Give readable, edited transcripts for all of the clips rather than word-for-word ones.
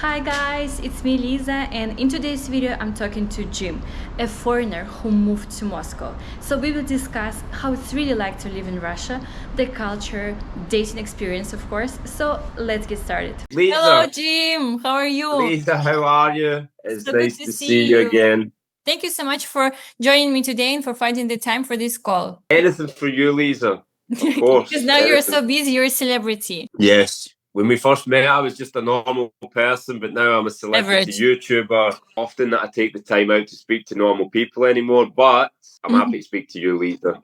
Hi guys, it's me Liza, and in today's video I'm talking to Jim, a foreigner who moved to Moscow. So we will discuss how it's really like to live in Russia, the culture, dating experience of course. So let's get started. Hello Liza, Jim, how are you? Lisa, how are you? It's So good nice to to see see you you. again. Thank you so much for joining me today and for finding the time for this call. Anything for you, Lisa? Of Because course, now you're anything. so busy, you're a celebrity. Yes. When we first met, I was just a normal person, but now I'm a celebrity Average. YouTuber. Often that I take the time out to speak to normal people anymore, but I'm happy to speak to you, Lisa.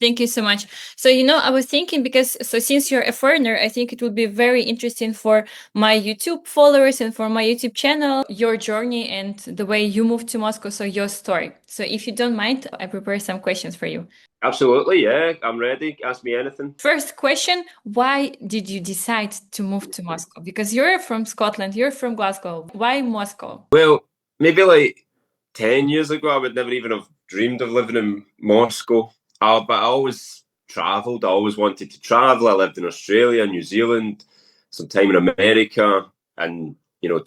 Thank you so much. So, I was thinking because since you're a foreigner, I think it would be very interesting for my YouTube followers and for my YouTube channel, your journey and the way you moved to Moscow. So, your story. So, if you don't mind, I prepare some questions for you. Absolutely, yeah, I'm ready. Ask me anything. First question, why did you decide to move to Moscow? Because you're from Scotland, you're from Glasgow. Why Moscow? Well, maybe like 10 years ago, I would never even have dreamed of living in Moscow. But I always travelled. I always wanted to travel. I lived in Australia, New Zealand, some time in America, and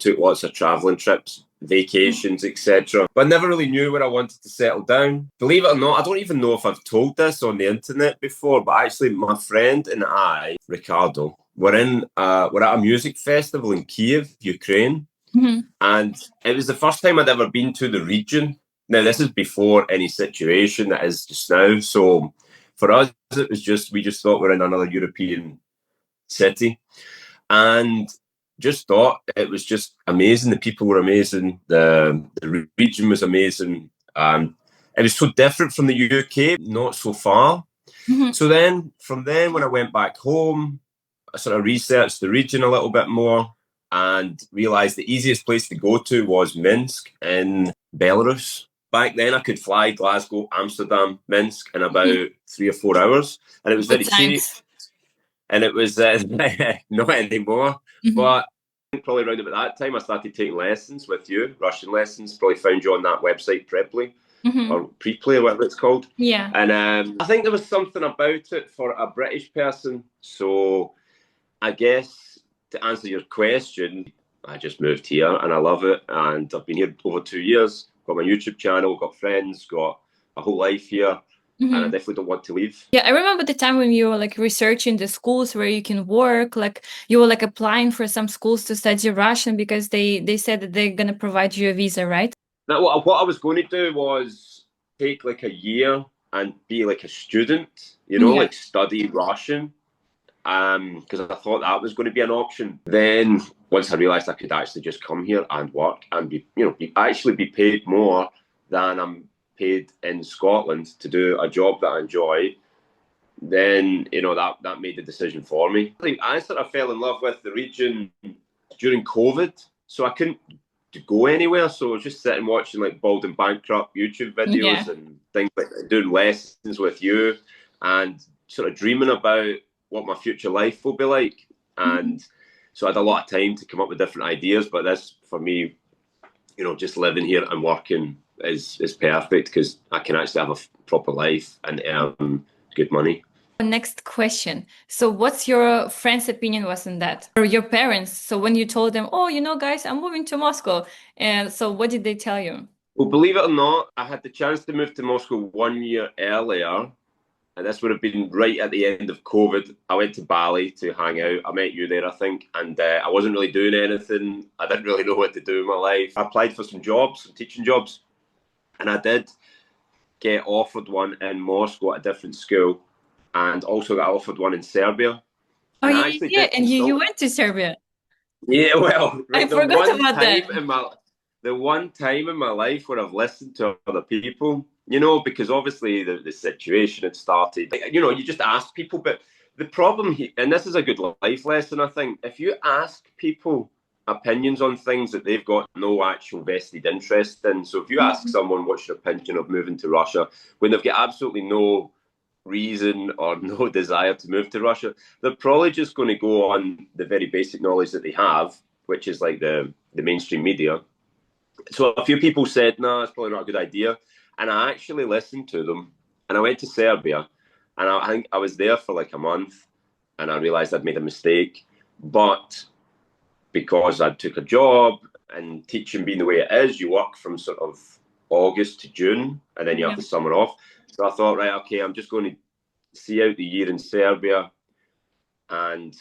took lots of travelling trips, vacations, etc. But I never really knew where I wanted to settle down. Believe it or not, I don't even know if I've told this on the internet before, but actually, my friend and I, Ricardo, we're at a music festival in Kiev, Ukraine. Mm-hmm. And it was the first time I'd ever been to the region. Now, this is before any situation that is just now. So for us, it was we just thought we're in another European city and just thought it was just amazing. The people were amazing. The region was amazing. It was so different from the UK, not so far. Mm-hmm. So then, from then, when I went back home, I sort of researched the region a little bit more and realized the easiest place to go to was Minsk in Belarus. Back then, I could fly Glasgow, Amsterdam, Minsk in about 3 or 4 hours, and it was Good very cheap. times. And it was not anymore. Mm-hmm. But probably around about that time, I started taking lessons with you, Russian lessons. Probably found you on that website, Preply Mm-hmm. or Preplay, or whatever it's called. Yeah. And I think there was something about it for a British person. So I guess to answer your question, I just moved here and I love it. And I've been here over 2 years. Got my YouTube channel, got friends, got a whole life here. And I definitely don't want to leave. Yeah, I remember the time when you were like researching the schools where you can work, like you were like applying for some schools to study Russian because they said that they're gonna provide you a visa, right? Now, what I was going to do was take like a year and be like a student, Yeah. like study Russian. Because I thought that was going to be an option. Then once I realised I could actually just come here and work and actually be paid more than I'm paid in Scotland to do a job that I enjoy, then that made the decision for me. I sort of fell in love with the region during COVID, so I couldn't go anywhere. So I was just sitting watching like Bald and Bankrupt YouTube Yeah. videos and things like that, doing lessons with you and sort of dreaming about what my future life will be like. And so I had a lot of time to come up with different ideas. But this, for me, just living here and working is perfect because I can actually have a proper life and earn good money. Next question. So what's your friend's opinion was on that? Or your parents? So when you told them, oh, guys, I'm moving to Moscow. And so what did they tell you? Well, believe it or not, I had the chance to move to Moscow 1 year earlier, and this would have been right at the end of COVID. I went to Bali to hang out. I met you there, I think, and I wasn't really doing anything. I didn't really know what to do in my life. I applied for some jobs, some teaching jobs, and I did get offered one in Moscow at a different school, and also got offered one in Serbia. Oh, And I yeah, actually yeah. did And you consult. went to Serbia. Yeah, well, I right. forgot about that. The one time in my life where I've listened to other people, because obviously the situation had started. Like, you just ask people, but the problem here, and this is a good life lesson, I think, if you ask people opinions on things that they've got no actual vested interest in. So if you ask someone what's your opinion of moving to Russia when they've got absolutely no reason or no desire to move to Russia, they're probably just going to go on the very basic knowledge that they have, which is like the mainstream media. So a few people said, no, it's probably not a good idea. And I actually listened to them. And I went to Serbia. And I think I was there for like a month. And I realized I'd made a mistake. But because I took a job, and teaching being the way it is, you work from sort of August to June, and then you have Yeah. the summer off. So I thought, right, okay, I'm just going to see out the year in Serbia, and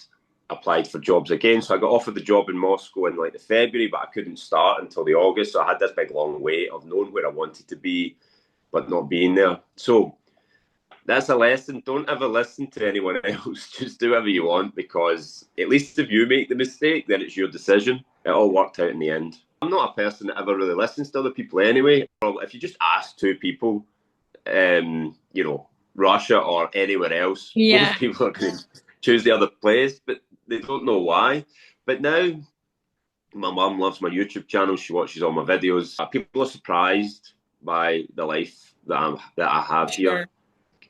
applied for jobs again. So I got offered the job in Moscow in like the February, but I couldn't start until the August. So I had this big long wait of knowing where I wanted to be, but not being there. So that's a lesson. Don't ever listen to anyone else. Just do whatever you want, because at least if you make the mistake, then it's your decision. It all worked out in the end. I'm not a person that ever really listens to other people anyway. If you just ask two people, you know, Russia or anywhere else, Yeah. most people are going to choose the other place, but they don't know why. But now my mum loves my YouTube channel. She watches all my videos. People are surprised by the life that I have here Sure.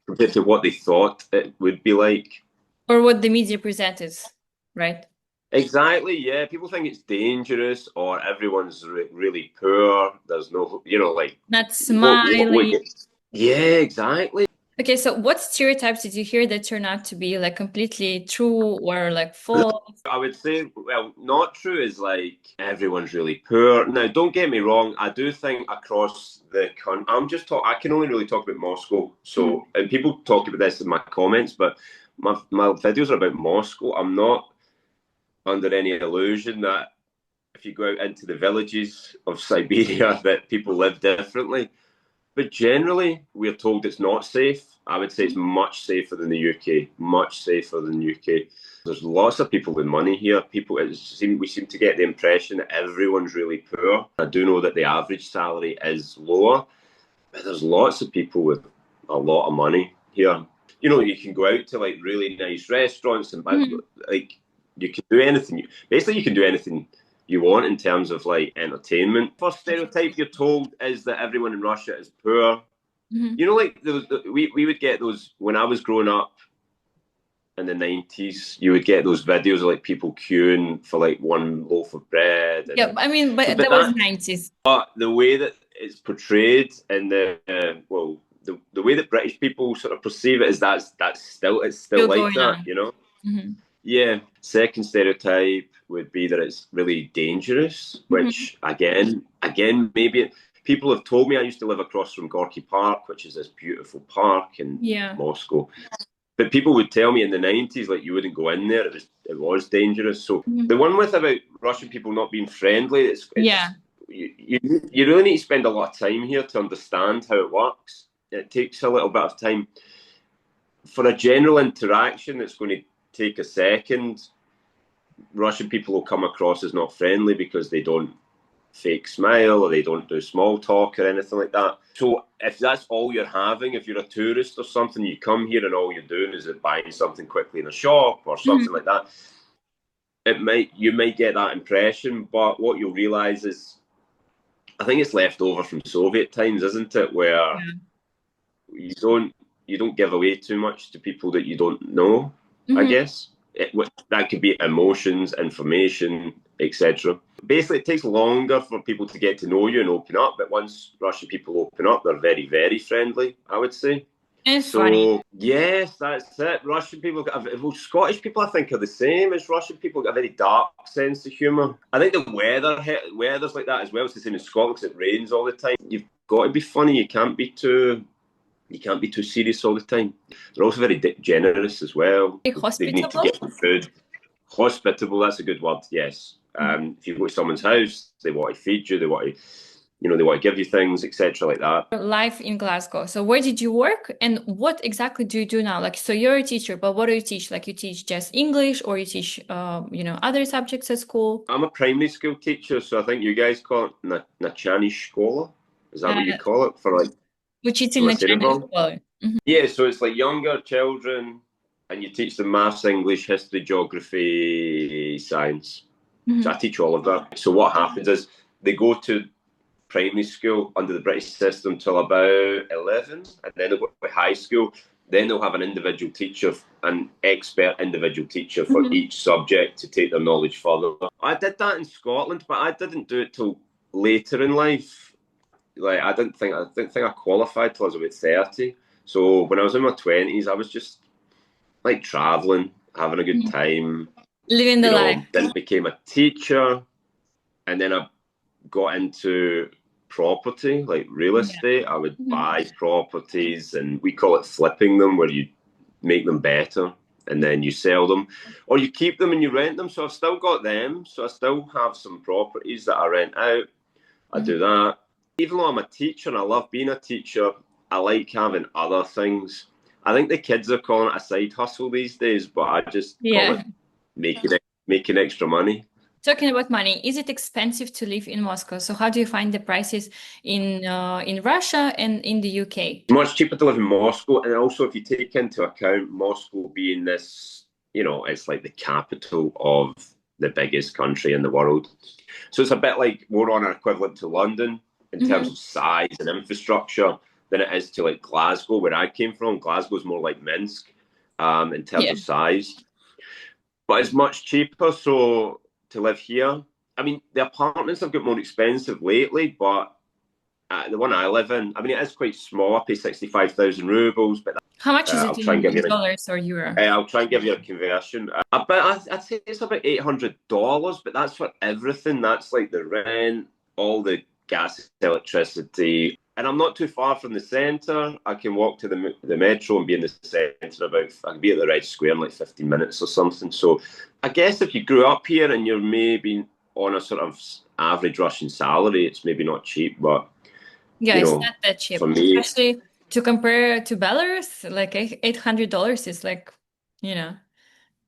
compared to what they thought it would be like. Or what the media presented, right? Exactly, yeah. People think it's dangerous, or everyone's really poor. There's no, you know, like Not what smiling. yeah, exactly. Okay, so what stereotypes did you hear that turn out to be like completely true or like false? I would say, well, not true is like everyone's really poor. Now, don't get me wrong. I do think across the country, I can only really talk about Moscow. Mhm. So, and people talk about this in my comments, but my videos are about Moscow. I'm not under any illusion that if you go out into the villages of Siberia, that people live differently. But generally, we're told it's not safe. I would say it's much safer than the UK, much safer than the UK. There's lots of people with money here. We seem to get the impression that everyone's really poor. I do know that the average salary is lower, but there's lots of people with a lot of money here. You know, you can go out to like really nice restaurants and Mhm. like you can do anything. Basically, you can do anything you want in terms of like entertainment. First stereotype you're told is that everyone in Russia is poor. Mhm. You know, like we would get those when I was growing up in the 90s. You would get those videos of like people queuing for like one loaf of bread, Yeah, and I mean, but but that was that 90s. but the way that it's portrayed in the way that British people sort of perceive it is it's still Still like going that, on. you know. Mhm. Yeah. Second stereotype would be that it's really dangerous, Mhm. which again, maybe people have told me. I used to live across from Gorky Park, which is this beautiful park in Yeah. Moscow. But people would tell me in the 90s, like you wouldn't go in there. It was dangerous. So Mhm. the one with about Russian people not being friendly, Yeah. it's you really need to spend a lot of time here to understand how it works. It takes a little bit of time for a general interaction. It's going to take a second. Russian people will come across as not friendly because they don't fake smile or they don't do small talk or anything like that. So if that's all you're having, if you're a tourist or something, you come here and all you're doing is buying something quickly in a shop or something Mhm. like that, you might get that impression. But what you'll realise is, I think it's left over from Soviet times, isn't it? Where Yeah. you don't you don't give away too much to people that you don't know. I Mhm. guess that could be emotions, information, etc. Basically, it takes longer for people to get to know you and open up. But once Russian people open up, they're very, very friendly, I would say. And funny. So yes, that's it. Russian people, well, Scottish people, I think, are the same as Russian people. Got a very dark sense of humour. I think the weather's like that as well. It's the same in Scotland because it rains all the time. You've got to be funny. You can't be too serious all the time. They're also very generous as well. They need to Hospitable. get food. Hospitable, that's a good word, yes. Mhm. If you go to someone's house, they want to feed you, they want to give you things, etc. like that. Life in Glasgow. So where did you work and what exactly do you do now? Like, so you're a teacher, but what do you teach? Like you teach just English or you teach, other subjects at school? I'm a primary school teacher, so I think you guys call it Nachani Shkola. Is that what you Uh, call it? For like, am I saying it Учительная wrong? школа. Mhm. Yeah, so it's like younger children, and you teach them maths, English, history, geography, science. So I Mhm. teach all of that. So what happens is they go to primary school under the British system till about 11, and then they'll go to high school. Then they'll have an individual teacher, an expert individual teacher for Mhm. each subject to take their knowledge further. I did that in Scotland, but I didn't do it till later in life. Like I didn't think I qualified till I was about 30. So when I was in my 20s, I was just like traveling, having a good Mhm. time, Living the life. Then became a teacher, and then I got into property, like real Yeah. estate. I would Mhm. buy properties, and we call it flipping them, where you make them better and then you sell them, or you keep them and you rent them. So I've still got them. So I still have some properties that I rent out. I Mhm. do that. Even though I'm a teacher and I love being a teacher, I like having other things. I think the kids are calling it a side hustle these days, but I just call Yeah. it making extra money. Talking about money, is it expensive to live in Moscow? So how do you find the prices in Russia and in the UK? Much cheaper to live in Moscow, and also if you take into account Moscow being this, it's like the capital of the biggest country in the world. So it's a bit like more on an equivalent to London in terms Hmm. of size and infrastructure than it is to like Glasgow, where I came from. Glasgow's more like Minsk, in terms Yeah. of size, but it's much cheaper. So to live here, I mean, the apartments have got more expensive lately, but the one I live in, I mean, it is quite small. I pay 65,000 rubles, but How much is it I'll try and give in you dollars or euro? I'll try and give you a conversion. I'd say it's about $800, but that's for everything. That's like the rent, all the gas, electricity, and I'm not too far from the centre. I can walk to the metro and be in the centre about. I can be at the Red Square in like 15 minutes or something. So, I guess if you grew up here and you're maybe on a sort of average Russian salary, it's maybe not cheap, but Yeah, it's not that for cheap. me, Especially to compare to Belarus, like $800 is like, you know,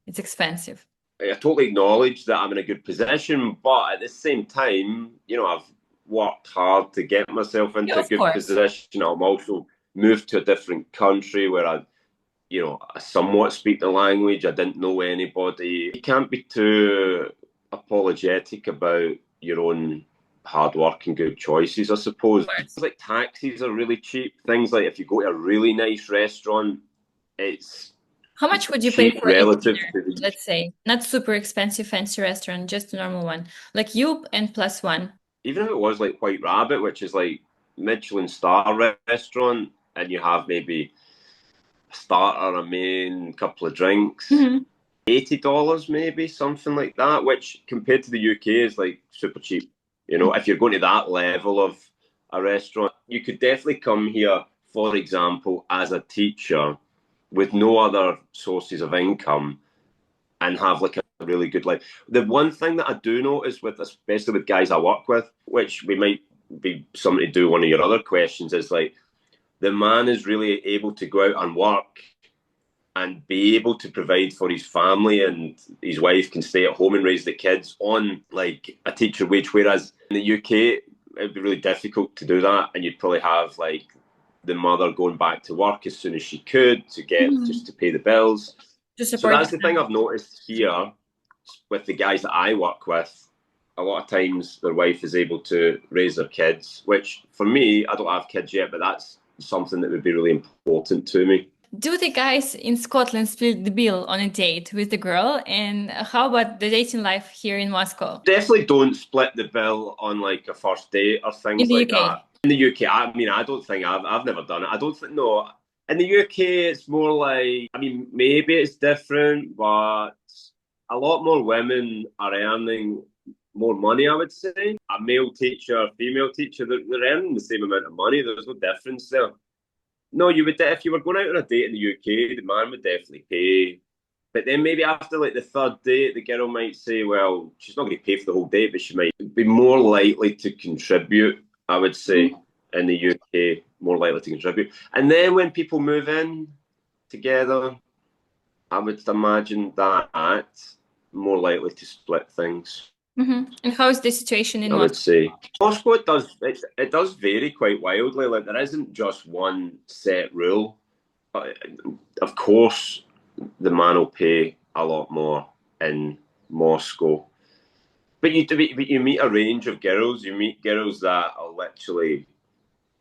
it's expensive. I totally acknowledge that I'm in a good position, but at the same time, I've worked hard to get myself Yeah, into a of good course. position. I'm also moved to a different country where I somewhat speak the language. I didn't know anybody. You can't be too apologetic about your own hard work and good choices, I Of suppose. Things course. like taxis are really cheap. Things like if you go to a really nice restaurant, it's How much would you pay cheap for a relative dinner? to the Let's say not super expensive fancy restaurant, just a normal one, like you and plus one. even if it was like White Rabbit, which is like Michelin star restaurant, and you have maybe a starter, a main, couple of drinks, Hmm. $80 maybe, something like that, which compared to the UK is like super cheap. If you're going to that level of a restaurant, you could definitely come here, for example, as a teacher with no other sources of income and have like a really good life. The one thing that I do notice with, especially with guys I work with, which we might be something to do one of your other questions, is like the man is really able to go out and work and be able to provide for his family, and his wife can stay at home and raise the kids on like a teacher wage. Whereas in the UK, it'd be really difficult to do that, and you'd probably have like the mother going back to work as soon as she could to get just Hmm. to pay the bills. To So support the that's the thing family. I've noticed here with the guys that I work with. A lot of times their wife is able to raise their kids, which for me, I don't have kids yet, but that's something that would be really important to me. Do the guys in Scotland split the bill on a date with the girl? And how about the dating life here in Moscow? Definitely don't split the bill on like a first date or In things the like UK? that. In the UK, I mean, I don't think I've never done it. I don't think, no. In the UK, it's more like, I mean, maybe it's different, but a lot more women are earning more money, I would say. A male teacher, female teacher, they're earning the same amount of money. There's no difference there. No, you would, if you were going out on a date in the UK, the man would definitely pay. But then maybe after like the third date, the girl might say, well, she's not going to pay for the whole date, but she might be more likely to contribute, I would say, in the UK, more likely to contribute. And then when people move in together, I would imagine that more likely to split things. Hmm. And how is the situation in I would Moscow? say Moscow it does vary quite wildly. Like there isn't just one set rule. Uh, Of course, the man will pay a lot more in Moscow. But you meet a range of girls. You meet girls that will literally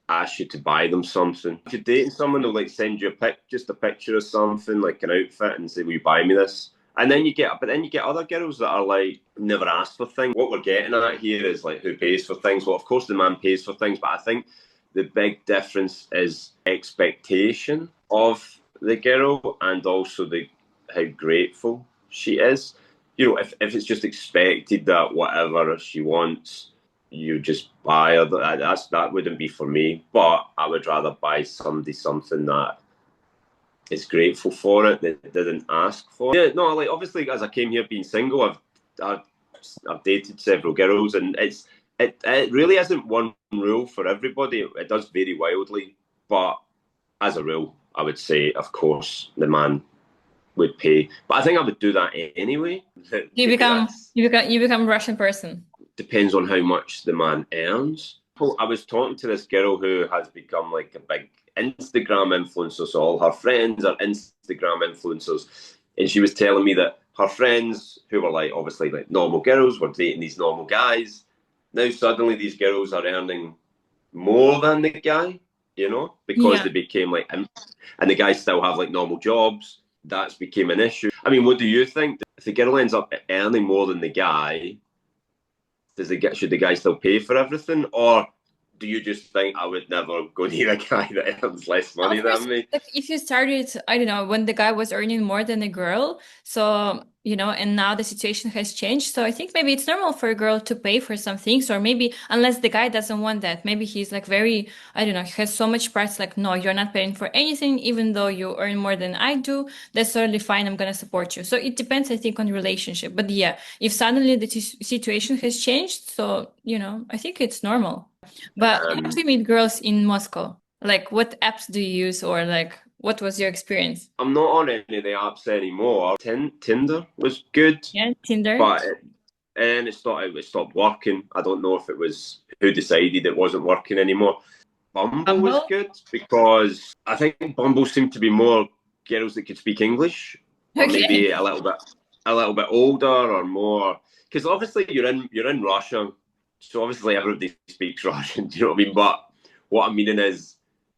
ask you to buy them something. If you're dating someone, they'll like send you just a picture of something, like an outfit, and say, "Will you buy me this?" But then you get other girls that are like never asked for things. What we're getting at here is like who pays for things. Well, of course the man pays for things, but I think the big difference is expectation of the girl and also the how grateful she is. if it's just expected that whatever she wants, you just buy her, that wouldn't be for me. But I would rather buy somebody something that is grateful for it, that didn't ask for it. Yeah, no, like obviously as I came here being single, I've, I've dated several girls, and it really isn't one rule for everybody. It does vary wildly, but as a rule, I would say, of course, the man would pay. But I think I would do that anyway. You Maybe become that's you become a Russian person. depends on how much the man earns. I was talking to this girl who has become like a big Instagram influencer, so all her friends are Instagram influencers, and she was telling me that her friends, who were like obviously like normal girls, were dating these normal guys. Now suddenly these girls are earning more than the guy, because Yeah. they became like, and the guys still have like normal jobs. That's became an issue. I mean, what do you think? If the girl ends up earning more than the guy, should the guy still pay for everything, or do you just think I would never go near a guy that earns less money Of course, than me? like if you started, I don't know, when the guy was earning more than a girl, so and now the situation has changed. So I think maybe it's normal for a girl to pay for some things, or maybe unless the guy doesn't want that, maybe he's like very, I don't know, he has so much price, like, no, you're not paying for anything, even though you earn more than I do. That's totally fine. I'm gonna support you. So it depends, I think, on the relationship. But yeah, if suddenly the situation has changed, so I think it's normal. But how do Um, you meet girls in Moscow? Like, what apps do you use, or like, what was your experience? I'm not on any of the apps anymore. Tinder was good, Yeah, Tinder, but and it stopped working. I don't know if it was who decided it wasn't working anymore. Bumble was Bumble. good because I think Bumble seemed to be more girls that could speak English, or Okay. maybe a little bit older or more. Because obviously you're in Russia, so obviously everybody speaks Russian. Do you know what I mean? But what I'm meaning is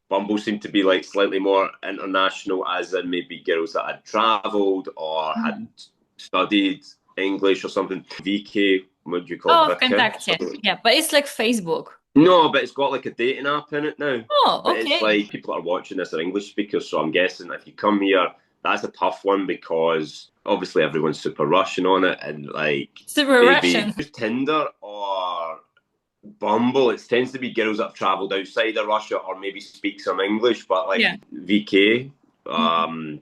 Bumble seemed to be like slightly more international, as in maybe girls that had travelled or had Mhm. studied English or something. VK, what do you call it? Oh, Vika? Contact. Yeah, but it's like Facebook. No, but it's got like a dating app in it now. Oh, But it's okay. like people that are watching this are English speakers, so I'm guessing if you come here, that's a tough one because obviously everyone's super Russian on it, and like Super maybe Russian. use Tinder or Bumble. It tends to be girls that have travelled outside of Russia or maybe speak some English, but like Yeah. VK, Mhm.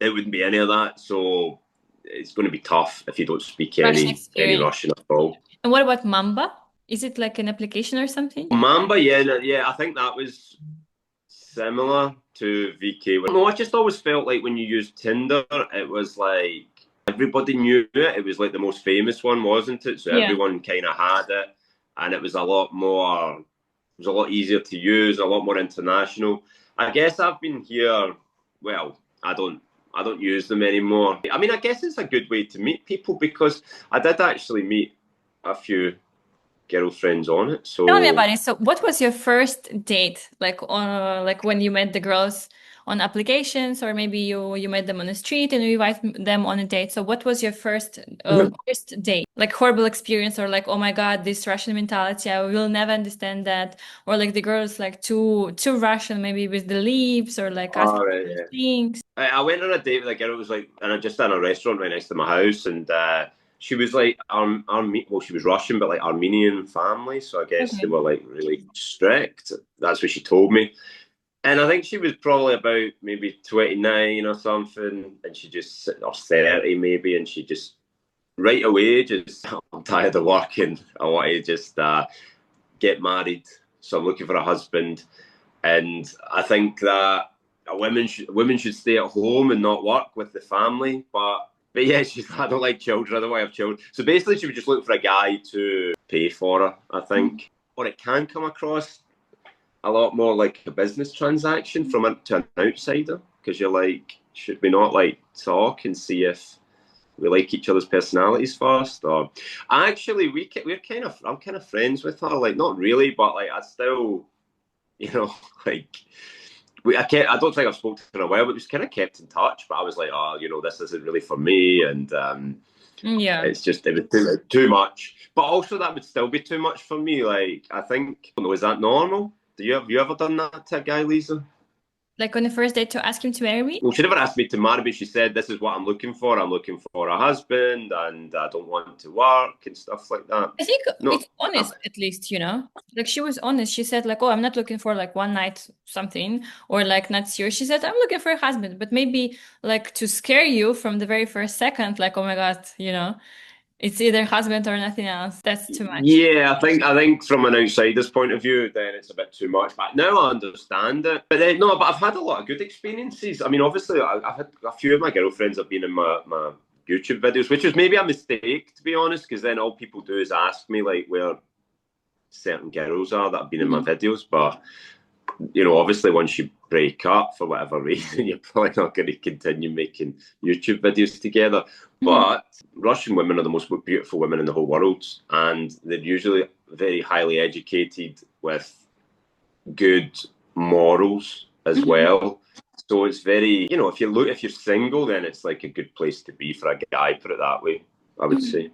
it wouldn't be any of that. So it's going to be tough if you don't speak Russian any experience. Russian at all. And what about Mamba? Is it like an application or something? Mamba, yeah, yeah, I think that was similar to VK. No, I just always felt like when you used Tinder, it was like everybody knew it. It was like the most famous one, wasn't it? So Yeah. everyone kind of had it, and it was a lot more. It was a lot easier to use, a lot more international. I guess I've been here. Well, I don't use them anymore. I mean, I guess it's a good way to meet people because I did actually meet a few girlfriends on it. Tell me So about it. So, what was your first date? Like when you met the girls on applications, or maybe you met them on the street and you invite them on a date. So, what was your first date? Like horrible experience, or like, oh my God, this Russian mentality, I will never understand that, or like the girls like too Russian, maybe with the leaves, or like asking all right, for yeah. things. I went on a date with a girl. It was like, and I just in a restaurant right next to my house, and she was like, well, she was Russian, but like Armenian family, so I guess they Okay. were like really strict. That's what she told me, and I think she was probably about maybe 29 or something, and she just or 30 maybe, and she just right away just I'm tired of working. I want to just get married, so I'm looking for a husband. And I think that women should stay at home and not work with the family. But yeah, she's I don't like children. I don't want to have children. So basically, she was just looking for a guy to pay for her. I think, or it can come across a lot more like a business transaction to an outsider because you're like, should we not like talk and see if we like each other's personalities first? Or actually, we're kind of I'm kind of friends with her. Like not really, but like I still you know, like I don't think I've spoken to her in a while, but we just kind of kept in touch. But I was like, oh, this isn't really for me, and Yeah. it was too much. But also that would still be too much for me. Like I think, I don't know, is that normal? Have you ever done that to a guy, Lisa? Like on the first date to ask him to marry me? Well, she never asked me to marry, but she said, "This is what I'm looking for. I'm looking for a husband, and I don't want to work and stuff like that." I think No, it's honest, at least, you know? Like she was honest. She said, like, oh, I'm not looking for like one night something or like not serious. She said, I'm looking for a husband, but maybe like to scare you from the very first second, like, oh my God, you know, it's either husband or nothing else. That's too much. yeah, I think from an outsider's point of view, then it's a bit too much. But now I understand it. But then no, but I've had a lot of good experiences. I mean, obviously, I've had a few of my girlfriends have been in my YouTube videos, which was maybe a mistake to be honest, because then all people do is ask me like where certain girls are that have been in my Mhm. videos. But obviously, once you break up for whatever reason, you're probably not going to continue making YouTube videos together. Mhm. But Russian women are the most beautiful women in the whole world, and they're usually very highly educated with good morals as Mhm. well. So it's very, if you're single, then it's like a good place to be for a guy, put it that way, I would Mhm. say.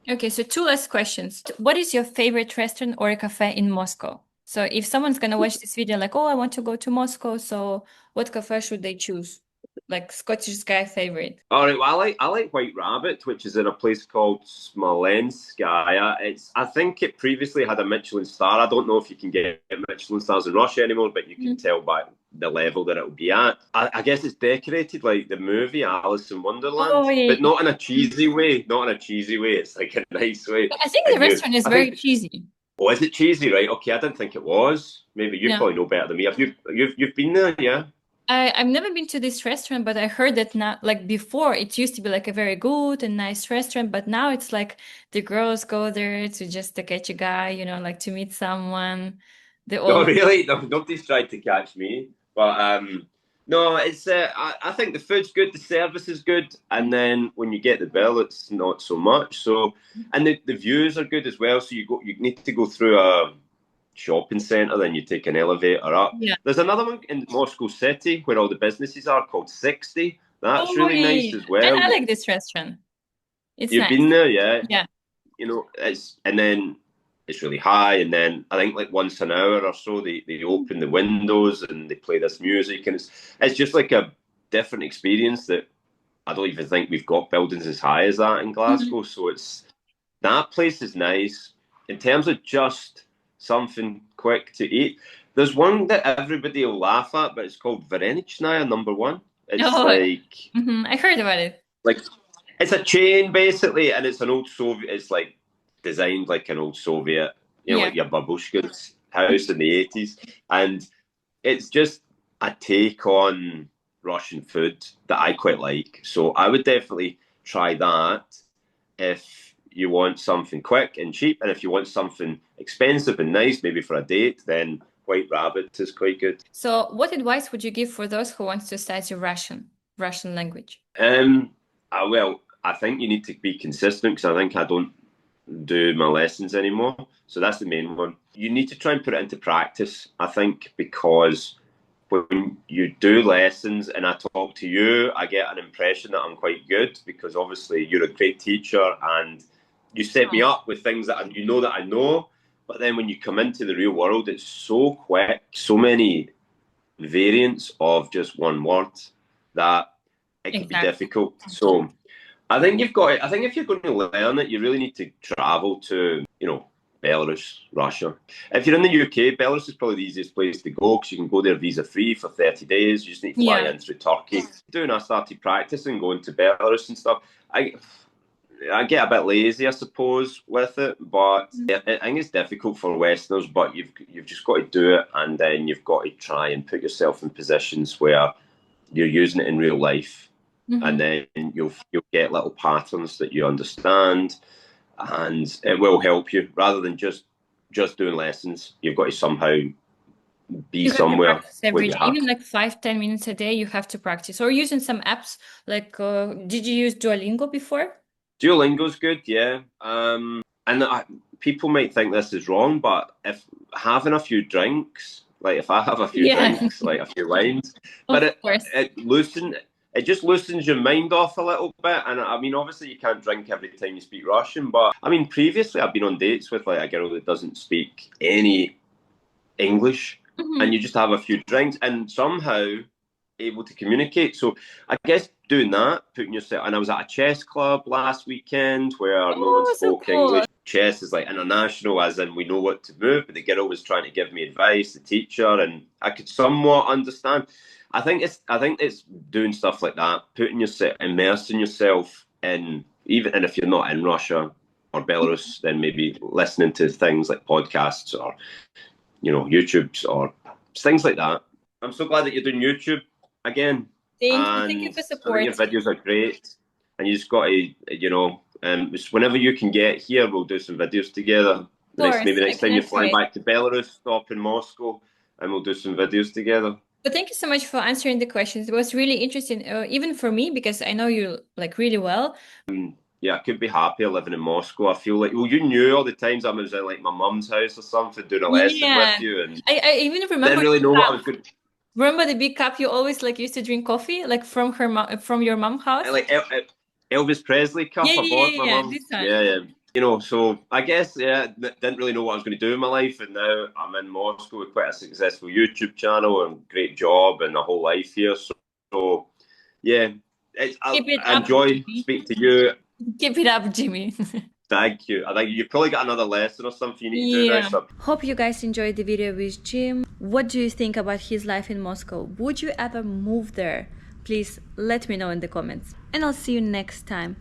Okay, so two last questions. What is your favorite restaurant or a cafe in Moscow? So if someone's gonna watch this video, like, oh, I want to go to Moscow, so what cafe should they choose? Like Scottish guy favorite. All right, well, I like White Rabbit, which is in a place called Smolenskaya. I think it previously had a Michelin star. I don't know if you can get Michelin stars in Russia anymore, but you can Mhm. tell by the level that it'll be at. I guess it's decorated like the movie Alice in Oh Wonderland, yeah, but yeah. not in a cheesy way. Not in a cheesy way. It's like a nice way. I think the And restaurant is I very think, cheesy. oh, is it cheesy? Right? Okay, I didn't think it was. Maybe you Yeah. probably know better than me. Have you've been there? Yeah. I've never been to this restaurant, but I heard that now, like before, it used to be like a very good and nice restaurant, but now it's like the girls go there to just to catch a guy, you know, like to meet someone. They No, all, really, no, nobody's tried to catch me. But no, it's I think the food's good, the service is good, and then when you get the bill, it's not so much. So, and the views are good as well. So you need to go through a shopping centre, then you take an elevator up. yeah. There's another one in Moscow City where all the businesses are called 60. That's Oh really nice yeah, as I well. like this restaurant. It's You've nice. been there, yeah? Yeah. It's and then it's really high, and then I think like once an hour or so they open the windows and they play this music, and it's just like a different experience that I don't even think we've got buildings as high as that in Mhm. Glasgow. So it's that place is nice in terms of just something quick to eat. There's one that everybody will laugh at, but it's called Varenichnaya number one. It's Oh, like I heard about it. like it's a chain basically, and it's an old Soviet. It's like designed like an old Soviet, Yeah. like your babushka's house in the 80s, and it's just a take on Russian food that I quite like. So I would definitely try that if you want something quick and cheap, and if you want something expensive and nice, maybe for a date, then White Rabbit is quite good. So, what advice would you give for those who want to study Russian language? Well, I think you need to be consistent because I think I don't do my lessons anymore. So that's the main one. You need to try and put it into practice, I think, because when you do lessons and I talk to you, I get an impression that I'm quite good because obviously you're a great teacher and you set me Oh, up with things that you know that I know. But then when you come into the real world, it's so quick, so many variants of just one word that it can be exactly. difficult. So I think if you're going to learn it, you really need to travel to, Belarus, Russia. If you're in the UK, Belarus is probably the easiest place to go because you can go there visa free for 30 days. You just need to fly Yeah. in through Turkey. Doing, I started practicing going to Belarus and stuff. I get a bit lazy, I suppose, with it, but I think it's difficult for Westerners. But you've just got to do it, and then you've got to try and put yourself in positions where you're using it in real life, and Mhm. then you'll get little patterns that you understand, and it will help you rather than just doing lessons. You've got to somehow be You have to somewhere practice where every you day, have even like 5, 10 minutes a day. You have to practice, or using some apps. Like, did you use Duolingo before? Duolingo's good, yeah. And people might think this is wrong, but if having a few drinks, like if I have a few Yeah, drinks, like a few wines, but of it course. it loosen it just loosens your mind off a little bit. And I mean, obviously, you can't drink every time you speak Russian, but I mean, previously I've been on dates with like a girl that doesn't speak any English, Mhm. and you just have a few drinks and somehow able to communicate. So I guess doing that, putting yourself, and I was at a chess club last weekend where no one Oh, so spoke cool. English. Chess is like international, as in we know what to move, but the girl was trying to give me advice, the teacher, and I could somewhat understand. I think it's doing stuff like that, putting yourself, immersing yourself in, even, and if you're not in Russia or Belarus, then maybe listening to things like podcasts or YouTube's or things like that. I'm so glad that you're doing YouTube again, Thank you. Thank you and for I think your supporting. videos are great. And you just got to, whenever you can get here, we'll do some videos together. Of course, I Next time you cannot fly wait. back to Belarus, stop in Moscow, and we'll do some videos together. But thank you so much for answering the questions. It was really interesting, even for me, because I know you like really well. Yeah, I couldn't be happier living in Moscow. I feel like, well, you knew all the times I was in like my mum's house or something doing a lesson Yeah. with you, and I even didn't remember really the know what I cup. was going. Remember the big cup you always like used to drink coffee, like from her mom, from your mom house? Like Elvis Presley Yeah, cup I yeah, bought yeah, my yeah. mum. This one. Yeah, yeah. So I guess, yeah, didn't really know what I was going to do in my life, and now I'm in Moscow with quite a successful YouTube channel and great job and a whole life here. So yeah, Keep it I up, enjoy Jimmy. speaking to you. Keep it up, Jimmy. Thank you. I think you've probably got another lesson or something you need to do now. Yeah. So Hope you guys enjoyed the video with Jim. What do you think about his life in Moscow? Would you ever move there? Please let me know in the comments. And I'll see you next time.